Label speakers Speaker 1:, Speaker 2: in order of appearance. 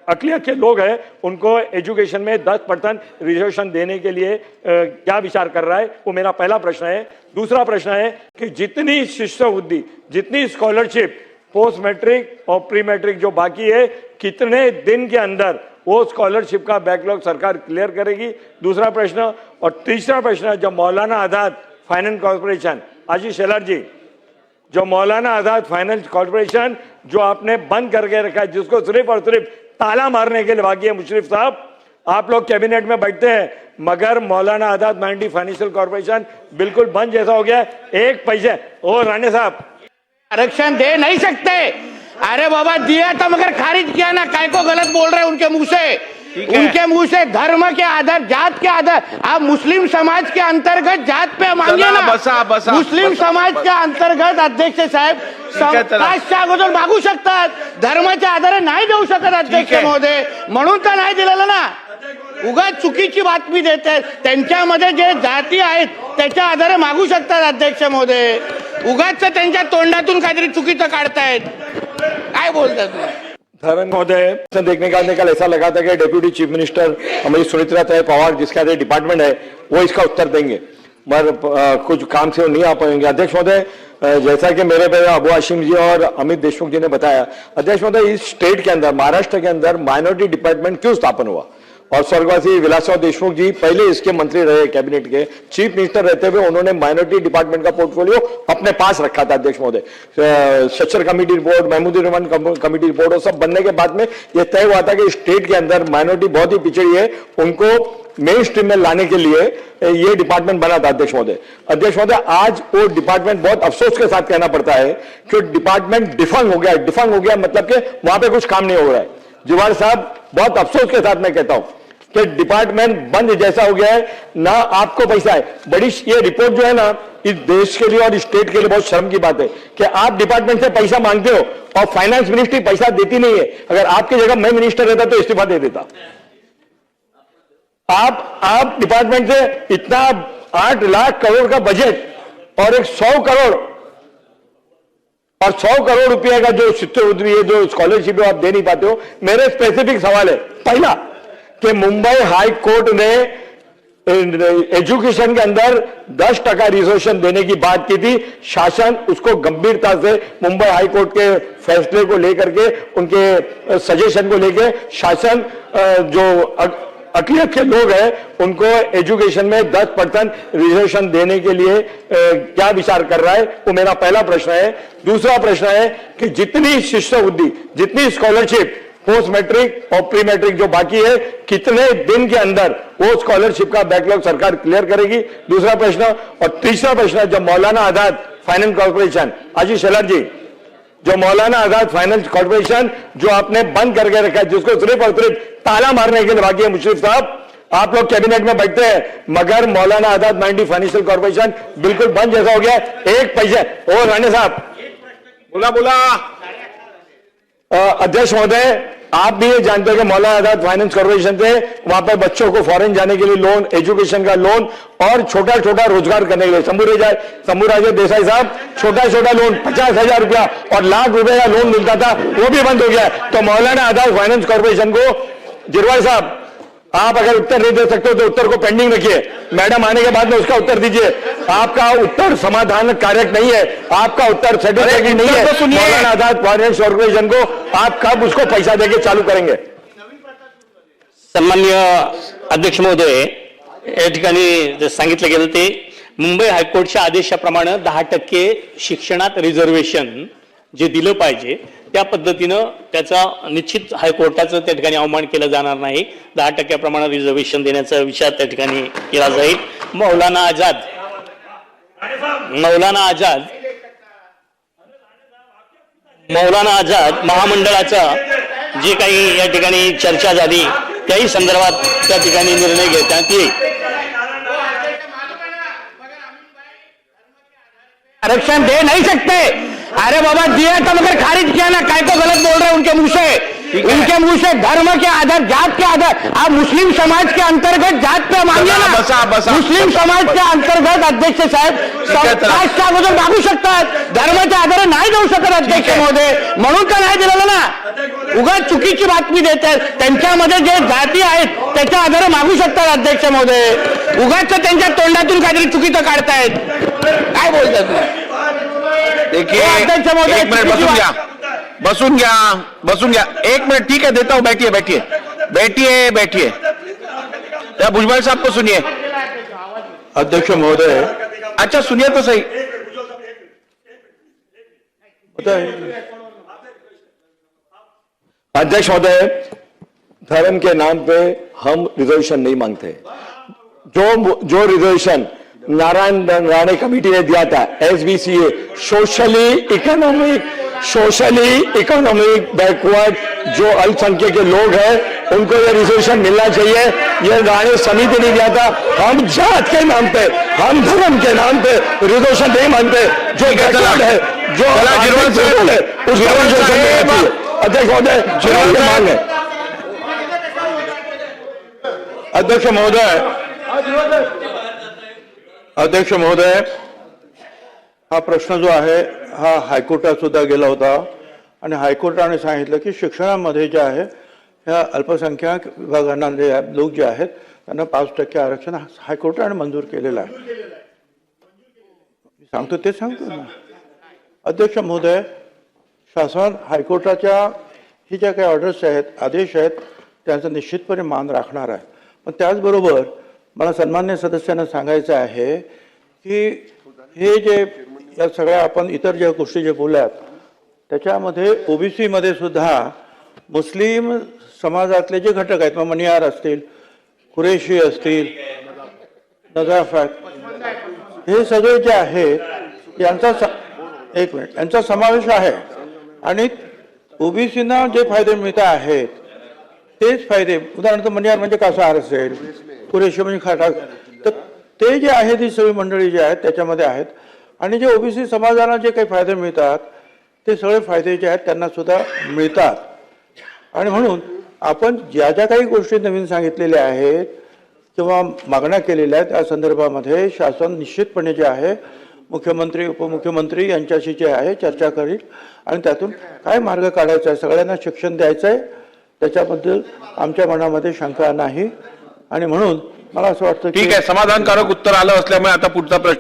Speaker 1: अकलियत के लोग हैं उनको एजुकेशन में 10% रिजर्वेशन देने के लिए क्या विचार कर रहा है, वो मेरा पहला प्रश्न है। दूसरा प्रश्न है कि जितनी शिष्यवृत्ति, जितनी स्कॉलरशिप पोस्ट मैट्रिक और प्री मैट्रिक जो बाकी है, कितने दिन के अंदर वो स्कॉलरशिप का बैकलॉग सरकार क्लियर करेगी, दूसरा प्रश्न। और तीसरा प्रश्न, जब मौलाना आजाद फाइनेंस कॉर्पोरेशन, आशीष शेलार जी, जो मौलाना आजाद फाइनेंस कॉर्पोरेशन जो आपने बंद करके रखा है, जिसको सिर्फ और सिर्फ ताला मारने के लिए बाकी है, मुशर्रफ साहब आप लोग कैबिनेट में बैठते हैं, मगर मौलाना आजाद माइंडी फाइनेंशियल कॉर्पोरेशन बिल्कुल बंद जैसा हो गया, एक पैसे। ओ राणे साहब,
Speaker 2: आरक्षण दे नहीं सकते। अरे बाबा दिया था मगर खारिज किया ना, काय को गलत बोल रहे हैं उनके मुंह से, उनके मुंह से धर्म के आधार, जात के आधार। आप मुस्लिम समाज के अंतर्गत जात पे मांगिए ना, मुस्लिम समाज के अंतर्गत अध्यक्ष साहेब कास्टच्या अगोदर मागू शकतात, धर्माच्या आधारे नाही देऊ शकत अध्यक्ष महोदय, म्हणून तर नाही दिलेलं ना। उगाच चुकीची बातमी देतात, त्यांच्यामध्ये जे जाती आहेत त्याच्या आधारे मागू शकतात अध्यक्ष महोदय, उगाच त्यांच्या तोंडातून काहीतरी चुकीचं काढतायत, काय बोलतात तुम्ही?
Speaker 1: धर्म महोदय, देखने का निकल ऐसा लगा था कि डेप्यूटी चीफ मिनिस्टर हमारी सुनीता पवार जिसका डिपार्टमेंट है वो इसका उत्तर देंगे, मगर कुछ काम से वो नहीं आ पाएंगे। अध्यक्ष महोदय, जैसा कि मेरे पे अबू हाशिम जी और अमित देशमुख जी ने बताया, अध्यक्ष महोदय इस स्टेट के अंदर, महाराष्ट्र के अंदर माइनॉरिटी डिपार्टमेंट क्यों स्थापन हुआ? और स्वर्गवासी विलासराव देशमुख जी पहले इसके मंत्री रहे, कैबिनेट के चीफ मिनिस्टर रहते हुए उन्होंने माइनॉरिटी डिपार्टमेंट का पोर्टफोलियो अपने पास रखा था अध्यक्ष महोदय। Sachar committee report, Mahmood Rahman committee report और सब बनने के बाद में यह तय हुआ था कि स्टेट के अंदर माइनॉरिटी बहुत ही पिछड़ी है, उनको मेन स्ट्रीम में लाने के लिए ये डिपार्टमेंट बना था अध्यक्ष महोदय। अध्यक्ष महोदय, आज वो डिपार्टमेंट बहुत अफसोस के साथ कहना पड़ता है कि डिपार्टमेंट डिफंग हो गया। डिफंग हो गया मतलब कि वहां पे कुछ काम नहीं हो रहा है। जिवार साहब, बहुत अफसोस के साथ मैं कहता हूं कि डिपार्टमेंट बंद जैसा हो गया है, ना आपको पैसा है। बड़ी ये रिपोर्ट जो है ना, इस देश के लिए और स्टेट के लिए बहुत शर्म की बात है कि आप डिपार्टमेंट से पैसा मांगते हो और फाइनेंस मिनिस्ट्री पैसा देती नहीं है। अगर आपकी जगह मैं मिनिस्टर रहता तो इस्तीफा दे देता। आप डिपार्टमेंट से इतना 8 लाख करोड़ का बजट और एक 100 करोड़ और 100 करोड़ रुपए का जो शिष्यवृत्ति है, जो स्कॉलरशिप है, आप दे नहीं पाते हो। मेरे स्पेसिफिक सवाल है, पहला कि मुंबई हाई कोर्ट ने एजुकेशन के अंदर 10% रिजर्वेशन देने की बात की थी, शासन उसको गंभीरता से मुंबई हाई कोर्ट के फैसले को लेकर के, उनके सजेशन को लेकर शासन जो अकलियत के लोग हैं उनको एजुकेशन में 10% रिजर्वेशन देने के लिए क्या विचार कर रहा है, वो मेरा पहला प्रश्न है। दूसरा प्रश्न है कि जितनी शिष्यवृत्ति, जितनी स्कॉलरशिप पोस्ट मैट्रिक और प्री मैट्रिक जो बाकी है, कितने दिन के अंदर वो स्कॉलरशिप का बैकलॉग सरकार क्लियर करेगी, दूसरा प्रश्न। और तीसरा प्रश्न, जब मौलाना आजाद फाइनेंस कॉर्पोरेशन, आशीष शेलार जी, जो मौलाना आजाद फाइनेंस कॉर्पोरेशन जो आपने बंद करके रखा है, जिसको सिर्फ और सिर्फ ताला मारने के लिए बाकी है, मुशर्रफ साहब आप लोग कैबिनेट में बैठते हैं, मगर मौलाना आजाद माइंडी फाइनेंशियल कॉर्पोरेशन बिल्कुल बंद जैसा हो गया, एक पैसे। और राणे साहब, बोला अध्यक्ष महोदय, आप भी ये जानते हैं कि मौलाना आजाद फाइनेंस कॉर्पोरेशन से वहां पर बच्चों को फॉरेन जाने के लिए लोन, एजुकेशन का लोन और छोटा छोटा रोजगार करने के लिए शंभूराजे देसाई साहब, छोटा छोटा लोन 50,000 रुपया और लाख रुपए का लोन मिलता था, वो भी बंद हो गया। तो मौलाना आजाद फाइनेंस कॉर्पोरेशन को, जिरवाल साहब आप अगर उत्तर नहीं दे सकते हो तो उत्तर को पेंडिंग रखिए, मैडम आने के बाद में उसका उत्तर दीजिए। आपका उत्तर समाधान कारक नहीं है, आपका उत्तर सेटिस्फैक्टरी नहीं है। तो मौलाना आजाद फाइनेंस कॉर्पोरेशन को आप कब उसको पैसा देके चालू करेंगे?
Speaker 3: सन्माननीय अध्यक्ष महोदय, या ठिकाणी सांगितलं गेलं ते मुंबई हायकोर्टच्या आदेशाप्रमाणे 10% शिक्षणात रिझर्वेशन जे दिलं पाहिजे त्या पद्धतीनं त्याचा निश्चित हायकोर्टाचं त्या ठिकाणी अवमान केलं जाणार नाही। 10% प्रमाणे रिझर्वेशन देण्याचा विचार त्या ठिकाणी केला जाईल। मौलाना आजाद महामंडळाचा जे काही या ठिकाणी चर्चा झाली त्याही संदर्भात त्या ठिकाणी निर्णय घेण्यात येईल।
Speaker 2: आरक्षण दे नहीं सकते। अरे बाबा दिया था मगर खारिज किया ना, काय को गलत बोल रहे हैं उनके मुंह से धर्म के आधार, जात के आधार। आप मुस्लिम समाज के अंतर्गत जात पे मांगिए ना, मुस्लिम समाज के अंतर्गत अध्यक्ष साहेब कास्टच्या अगोदर मागू शकतात, धर्माच्या आधारे नाही देऊ शकत अध्यक्ष महोदय, म्हणून तर नाही दिलेलं ना। उगाच चुकीची बातमी देत आहेत. त्यांच्यामध्ये जे जाती आहेत त्याच्या आधारे मागू शकतात अध्यक्ष महोदय. उगाच त्यांच्या तोंडातून काहीतरी चुकीचं काढतायत. काय बोलतात
Speaker 4: देखिए
Speaker 2: अध्यक्ष महोदय,
Speaker 4: एक मिनट बसून घ्या एक मिनट ठीक है देता हूं बैठिए क्या भुजबल साहब को सुनिए
Speaker 1: अध्यक्ष महोदय,
Speaker 4: अच्छा सुनिए तो सही
Speaker 1: अध्यक्ष महोदय, धर्म के नाम पे हम रिजर्वेशन नहीं मांगते. जो रिजर्वेशन नारायण राणे कमेटी ने दिया था, SBCA, सोशली इकोनॉमिक बैकवर्ड जो अल्पसंख्यक के लोग हैं उनको ये रिजर्वेशन मिलना चाहिए. ये राणे समिति ने दिया था. हम जात के नाम पे, हम धर्म के नाम पे रिजर्वेशन नहीं मांगते. जो बैकवर्ड है, जो
Speaker 4: गिरवल
Speaker 1: है, उसको रिजर्वेशन मिलना चाहिए. अध्यक्ष महोदय, की मांग है.
Speaker 5: अध्यक्ष महोदय, हा प्रश्न जो आहे हा हायकोर्टात सुद्धा गेला होता आणि हायकोर्टाने सांगितलं की शिक्षणामध्ये जे आहे ह्या अल्पसंख्याक विभागांना जे लोक जे आहेत त्यांना 5% आरक्षण हायकोर्टाने मंजूर केलेलं आहे. सांगतो ना अध्यक्ष महोदय, शासन हायकोर्टाच्या ही ज्या काही ऑर्डर्स आहेत, आदेश आहेत, त्यांचा निश्चितपणे मान राखणार आहे. पण त्याचबरोबर मला सन्मान्य सदस्यांना सांगायचं आहे की हे जे या सगळ्या आपण इतर ज्या गोष्टी जे बोलल्यात त्याच्यामध्ये OBC मध्ये सुद्धा मुस्लिम समाजातले जे घटक आहेत, मग मनियार असतील, कुरेशी असतील, नजाफत, हे सगळे जे आहेत यांचा समावेश आहे. आणि OBCना जे फायदे मिळत आहेत तेच फायदे, उदाहरणार्थ मनियार म्हणजे कासार असेल, कुरेशी म्हणजे खाटा, तर ते जे आहेत ही सगळी मंडळी जी आहेत त्याच्यामध्ये आहेत. आणि जे OBC समाजाला जे काही फायदे मिळतात ते सगळे फायदे जे आहेत त्यांना सुद्धा मिळतात. आणि म्हणून आपण ज्या ज्या काही गोष्टी नवीन सांगितलेल्या आहेत किंवा मागण्या केलेल्या आहेत त्या संदर्भामध्ये शासन निश्चितपणे जे आहे मुख्यमंत्री उपमुख्यमंत्री यांच्याशी जे आहे चर्चा करील आणि त्यातून काय मार्ग काढायचा आहे, सगळ्यांना शिक्षण द्यायचं आहे, त्याच्याबद्दल आमच्या मनामध्ये शंका नाही. आणि म्हणून मला असं वाटतं
Speaker 4: ठीक आहे, समाधानकारक उत्तर आलं असल्यामुळे आता पुढचा प्रश्न